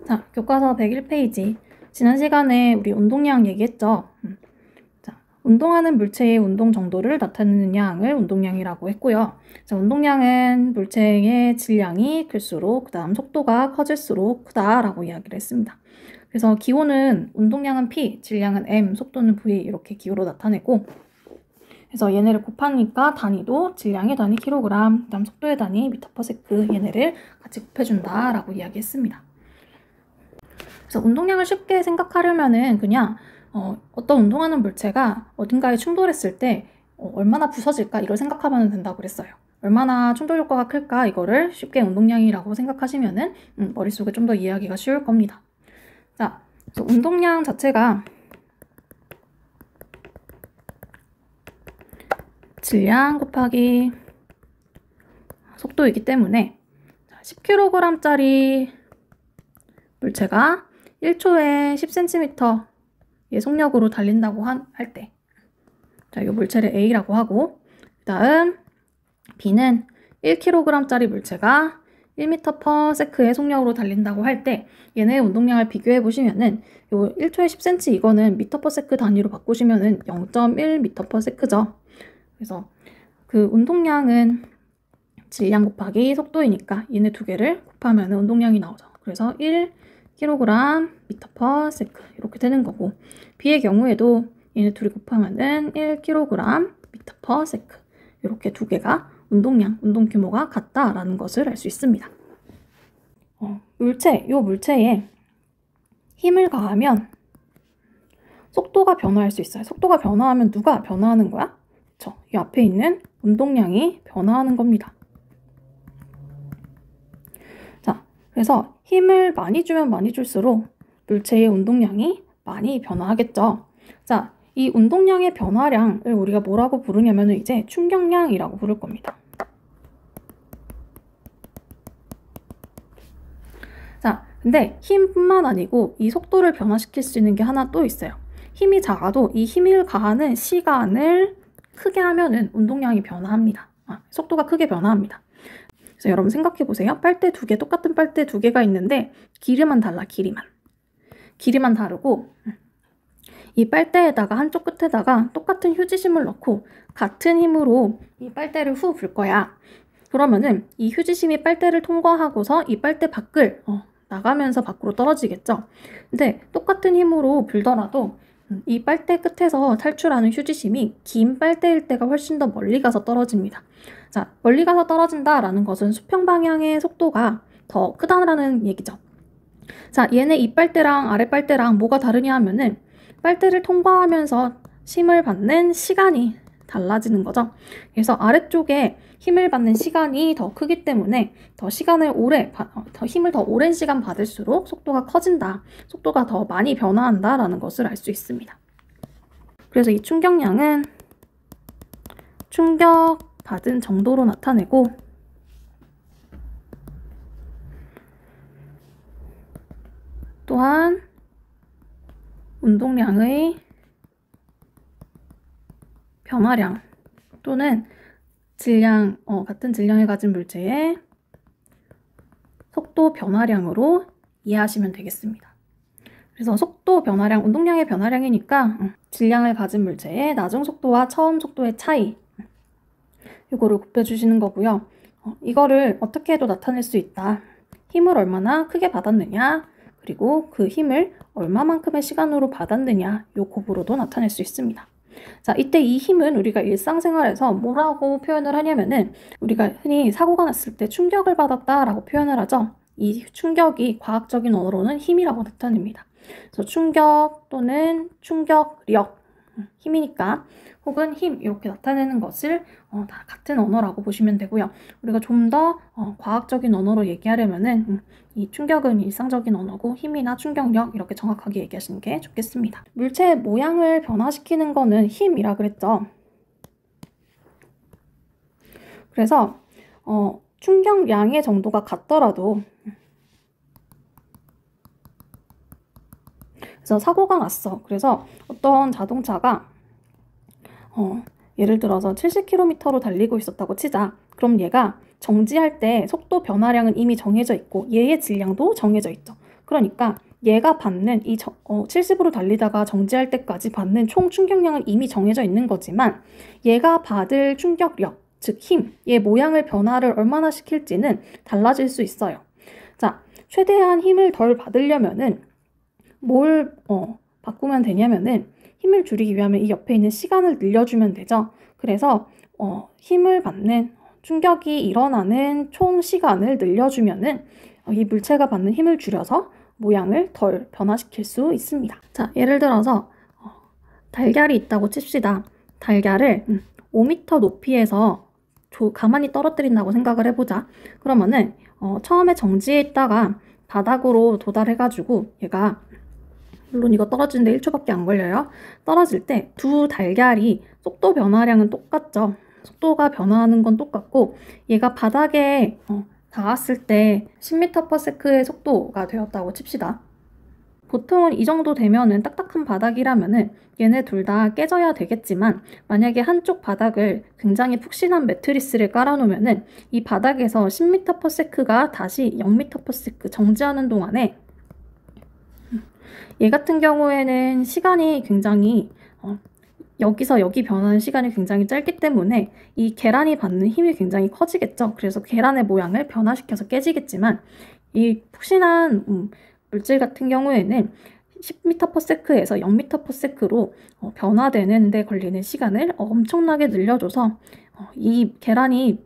자, 교과서 101페이지. 지난 시간에 우리 운동량 얘기했죠? 자, 운동하는 물체의 운동 정도를 나타내는 양을 운동량이라고 했고요. 자, 운동량은 물체의 질량이 클수록 그 다음 속도가 커질수록 크다라고 이야기를 했습니다. 그래서 기호는 운동량은 P, 질량은 M, 속도는 V 이렇게 기호로 나타내고, 그래서 얘네를 곱하니까 단위도 질량의 단위 킬로그램, 그 다음 속도의 단위 미터 퍼 세크 얘네를 같이 곱해준다라고 이야기했습니다. 그래서 운동량을 쉽게 생각하려면은 그냥 어떤 운동하는 물체가 어딘가에 충돌했을 때 얼마나 부서질까 이걸 생각하면 된다고 그랬어요. 얼마나 충돌 효과가 클까 이거를 쉽게 운동량이라고 생각하시면은 머릿속에 좀 더 이해하기가 쉬울 겁니다. 자, 그래서 운동량 자체가 질량 곱하기 속도이기 때문에 10kg짜리 물체가 1초에 10cm의 속력으로 달린다고 할 때, 자, 이 물체를 A라고 하고, 그 다음 B는 1kg짜리 물체가 1m/s의 속력으로 달린다고 할 때, 얘네의 운동량을 비교해 보시면은 요 1초에 10cm 이거는 m/s 단위로 바꾸시면은 0.1m/s죠. 그래서 그 운동량은 질량 곱하기 속도이니까 얘네 두 개를 곱하면 운동량이 나오죠. 그래서 1kg m/s 이렇게 되는 거고, B의 경우에도 얘네 둘이 곱하면은 1kg m/s 이렇게 두 개가 운동량, 운동 규모가 같다라는 것을 알 수 있습니다. 요 물체에 힘을 가하면 속도가 변화할 수 있어요. 속도가 변화하면 누가 변화하는 거야? 그쵸? 이 앞에 있는 운동량이 변화하는 겁니다. 자, 그래서 힘을 많이 주면 많이 줄수록 물체의 운동량이 많이 변화하겠죠. 자, 이 운동량의 변화량을 우리가 뭐라고 부르냐면 이제 충격량이라고 부를 겁니다. 자, 근데 힘뿐만 아니고 이 속도를 변화시킬 수 있는 게 하나 또 있어요. 힘이 작아도 이 힘을 가하는 시간을 크게 하면은 운동량이 변화합니다. 속도가 크게 변화합니다. 그래서 여러분 생각해 보세요. 빨대 두 개, 똑같은 빨대 두 개가 있는데 길이만 달라, 길이만 다르고, 이 빨대에다가 한쪽 끝에다가 똑같은 휴지심을 넣고 같은 힘으로 이 빨대를 후 불 거야. 그러면은 이 휴지심이 빨대를 통과하고서 이 빨대 밖을 나가면서 밖으로 떨어지겠죠. 근데 똑같은 힘으로 불더라도 이 빨대 끝에서 탈출하는 휴지심이 긴 빨대일 때가 훨씬 더 멀리 가서 떨어집니다. 자, 멀리 가서 떨어진다라는 것은 수평 방향의 속도가 더 크다라는 얘기죠. 자, 얘네 이 빨대랑 아래 빨대랑 뭐가 다르냐 하면은 빨대를 통과하면서 힘을 받는 시간이 달라지는 거죠. 그래서 아래쪽에 힘을 받는 시간이 더 크기 때문에 더 힘을 더 오랜 시간 받을수록 속도가 커진다. 속도가 더 많이 변화한다라는 것을 알 수 있습니다. 그래서 이 충격량은 충격받은 정도로 나타내고, 또한 운동량의 변화량 또는 질량, 같은 질량을 가진 물체의 속도 변화량으로 이해하시면 되겠습니다. 그래서 속도 변화량, 운동량의 변화량이니까 질량을 가진 물체의 나중 속도와 처음 속도의 차이, 이거를 곱해주시는 거고요. 이거를 어떻게 해도 나타낼 수 있다. 힘을 얼마나 크게 받았느냐, 그리고 그 힘을 얼마만큼의 시간으로 받았느냐, 요 곱으로도 나타낼 수 있습니다. 자, 이때 이 힘은 우리가 일상생활에서 뭐라고 표현을 하냐면은 우리가 흔히 사고가 났을 때 충격을 받았다라고 표현을 하죠. 이 충격이 과학적인 언어로는 힘이라고 나타냅니다. 그래서 충격 또는 충격력, 힘이니까 혹은 힘 이렇게 나타내는 것을 다 같은 언어라고 보시면 되고요. 우리가 좀 더 과학적인 언어로 얘기하려면은 이 충격은 일상적인 언어고 힘이나 충격력 이렇게 정확하게 얘기하시는 게 좋겠습니다. 물체의 모양을 변화시키는 거는 힘이라 그랬죠. 그래서 충격량의 정도가 같더라도, 그래서 사고가 났어. 그래서 어떤 자동차가 예를 들어서 70km로 달리고 있었다고 치자. 그럼 얘가 정지할 때 속도 변화량은 이미 정해져 있고 얘의 질량도 정해져 있죠. 그러니까 얘가 받는 70으로 달리다가 정지할 때까지 받는 총 충격량은 이미 정해져 있는 거지만 얘가 받을 충격력, 즉 힘, 얘 모양을 변화를 얼마나 시킬지는 달라질 수 있어요. 자, 최대한 힘을 덜 받으려면은 뭘 바꾸면 되냐면은 힘을 줄이기 위하면 이 옆에 있는 시간을 늘려주면 되죠. 그래서 힘을 받는 충격이 일어나는 총 시간을 늘려주면은 이 물체가 받는 힘을 줄여서 모양을 덜 변화시킬 수 있습니다. 자, 예를 들어서 달걀이 있다고 칩시다. 달걀을 5m 높이에서 가만히 떨어뜨린다고 생각을 해보자. 그러면은 처음에 정지해 있다가 바닥으로 도달해가지고 얘가, 물론 이거 떨어지는데 1초밖에 안 걸려요. 떨어질 때 두 달걀이 속도 변화량은 똑같죠. 속도가 변화하는 건 똑같고 얘가 바닥에 닿았을 때 10m/s의 속도가 되었다고 칩시다. 보통은 이 정도 되면은 딱딱한 바닥이라면은 얘네 둘 다 깨져야 되겠지만 만약에 한쪽 바닥을 굉장히 푹신한 매트리스를 깔아놓으면은 이 바닥에서 10m/s가 다시 0m/s 정지하는 동안에 얘 같은 경우에는 시간이 굉장히 여기서 여기 변하는 시간이 굉장히 짧기 때문에 이 계란이 받는 힘이 굉장히 커지겠죠. 그래서 계란의 모양을 변화시켜서 깨지겠지만 이 푹신한 물질 같은 경우에는 10m/s에서 0m/s로 변화되는 데 걸리는 시간을 엄청나게 늘려줘서 이 계란이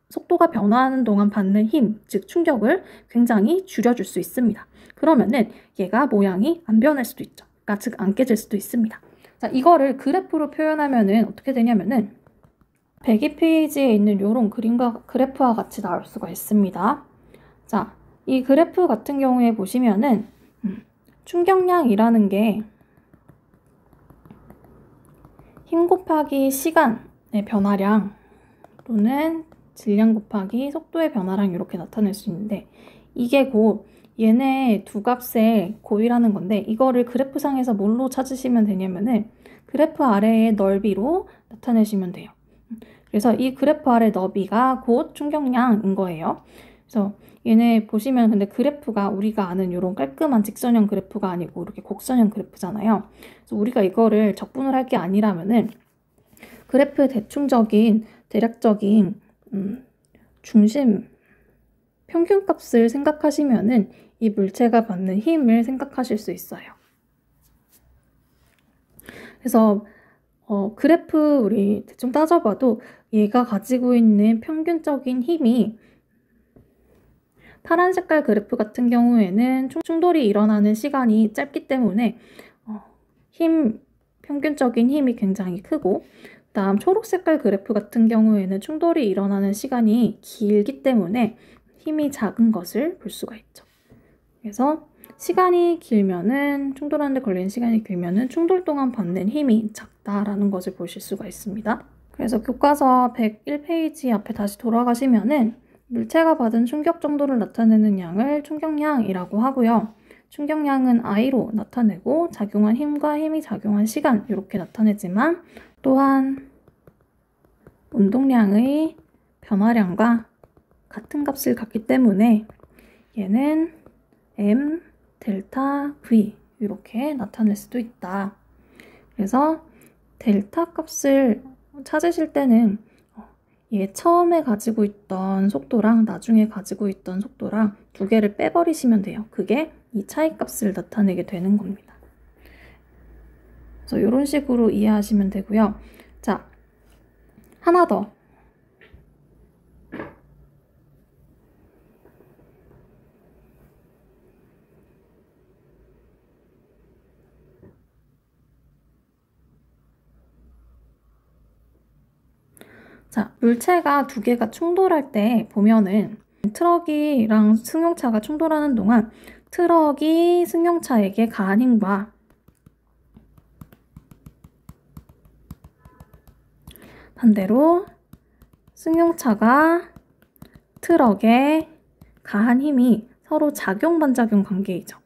속도가 변화하는 동안 받는 힘, 즉 충격을 굉장히 줄여줄 수 있습니다. 그러면은 얘가 모양이 안 변할 수도 있죠. 그러니까 즉 안 깨질 수도 있습니다. 자, 이거를 그래프로 표현하면은 어떻게 되냐면은 102페이지에 있는 이런 그림과 그래프와 같이 나올 수가 있습니다. 자, 이 그래프 같은 경우에 보시면은 충격량이라는 게 힘 곱하기 시간의 변화량 또는 질량 곱하기 속도의 변화량 이렇게 나타낼 수 있는데 이게 곧 얘네 두 값의 곱이라는 건데 이거를 그래프상에서 뭘로 찾으시면 되냐면은 그래프 아래의 넓이로 나타내시면 돼요. 그래서 이 그래프 아래 너비가 곧 충격량인 거예요. 그래서 얘네 보시면 근데 그래프가 우리가 아는 이런 깔끔한 직선형 그래프가 아니고 이렇게 곡선형 그래프잖아요. 그래서 우리가 이거를 적분을 할 게 아니라면은 그래프의 대략적인 중심 평균값을 생각하시면은 이 물체가 받는 힘을 생각하실 수 있어요. 그래서 그래프 우리 대충 따져봐도 얘가 가지고 있는 평균적인 힘이 파란 색깔 그래프 같은 경우에는 충돌이 일어나는 시간이 짧기 때문에 평균적인 힘이 굉장히 크고 다음 초록 색깔 그래프 같은 경우에는 충돌이 일어나는 시간이 길기 때문에 힘이 작은 것을 볼 수가 있죠. 그래서 시간이 길면은 충돌하는 데 걸리는 시간이 길면은 충돌 동안 받는 힘이 작다라는 것을 보실 수가 있습니다. 그래서 교과서 101페이지 앞에 다시 돌아가시면은 물체가 받은 충격 정도를 나타내는 양을 충격량이라고 하고요. 충격량은 I로 나타내고 작용한 힘과 힘이 작용한 시간 이렇게 나타내지만 또한 운동량의 변화량과 같은 값을 갖기 때문에 얘는 M, 델타, V 이렇게 나타낼 수도 있다. 그래서 델타 값을 찾으실 때는 얘 처음에 가지고 있던 속도랑 나중에 가지고 있던 속도랑 두 개를 빼버리시면 돼요. 그게 이 차이값을 나타내게 되는 겁니다. 그래서 이런 식으로 이해하시면 되고요. 자, 하나 더. 자, 물체가 두 개가 충돌할 때 보면은 트럭이랑 승용차가 충돌하는 동안 트럭이 승용차에게 가한 힘과 반대로 승용차가 트럭에 가한 힘이 서로 작용-반작용 관계이죠.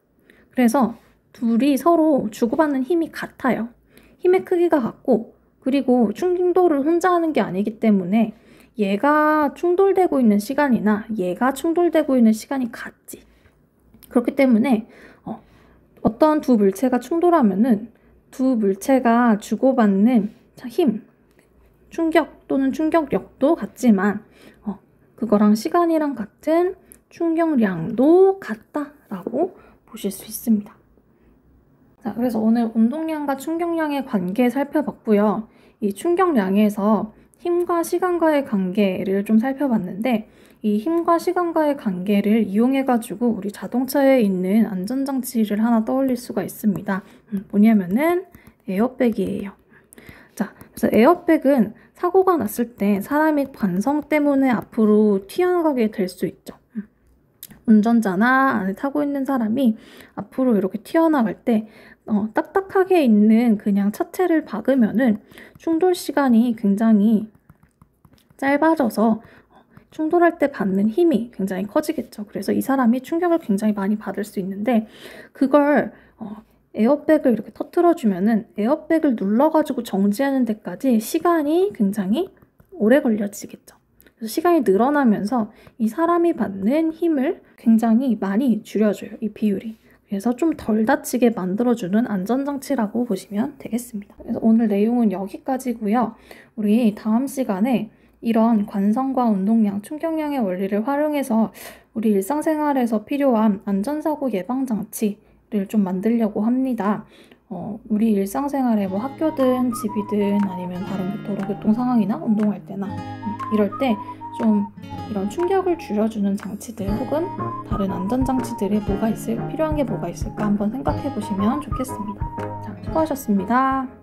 그래서 둘이 서로 주고받는 힘이 같아요. 힘의 크기가 같고 그리고 충돌을 혼자 하는 게 아니기 때문에 얘가 충돌되고 있는 시간이나 얘가 충돌되고 있는 시간이 같지. 그렇기 때문에 어떤 두 물체가 충돌하면은 두 물체가 주고받는 힘, 충격 또는 충격력도 같지만 그거랑 시간이랑 같은 충격량도 같다라고 보실 수 있습니다. 자, 그래서 오늘 운동량과 충격량의 관계 살펴봤고요. 이 충격량에서 힘과 시간과의 관계를 좀 살펴봤는데 이 힘과 시간과의 관계를 이용해가지고 우리 자동차에 있는 안전장치를 하나 떠올릴 수가 있습니다. 뭐냐면은 에어백이에요. 자, 그래서 에어백은 사고가 났을 때 사람이 관성 때문에 앞으로 튀어나가게 될 수 있죠. 운전자나 안에 타고 있는 사람이 앞으로 이렇게 튀어나갈 때 딱딱하게 있는 그냥 차체를 박으면은 충돌 시간이 굉장히 짧아져서 충돌할 때 받는 힘이 굉장히 커지겠죠. 그래서 이 사람이 충격을 굉장히 많이 받을 수 있는데 그걸 에어백을 이렇게 터트려주면은 에어백을 눌러가지고 정지하는 데까지 시간이 굉장히 오래 걸려지겠죠. 그래서 시간이 늘어나면서 이 사람이 받는 힘을 굉장히 많이 줄여줘요. 이 비율이. 그래서 좀 덜 다치게 만들어주는 안전장치라고 보시면 되겠습니다. 그래서 오늘 내용은 여기까지고요. 우리 다음 시간에 이런 관성과 운동량, 충격량의 원리를 활용해서 우리 일상생활에서 필요한 안전사고 예방장치를 좀 만들려고 합니다. 우리 일상생활에 뭐 학교든 집이든 아니면 다른 도로교통 상황이나 운동할 때나 이럴 때 좀 이런 충격을 줄여주는 장치들 혹은 다른 안전장치들이 필요한 게 뭐가 있을까 한번 생각해 보시면 좋겠습니다. 자, 수고하셨습니다.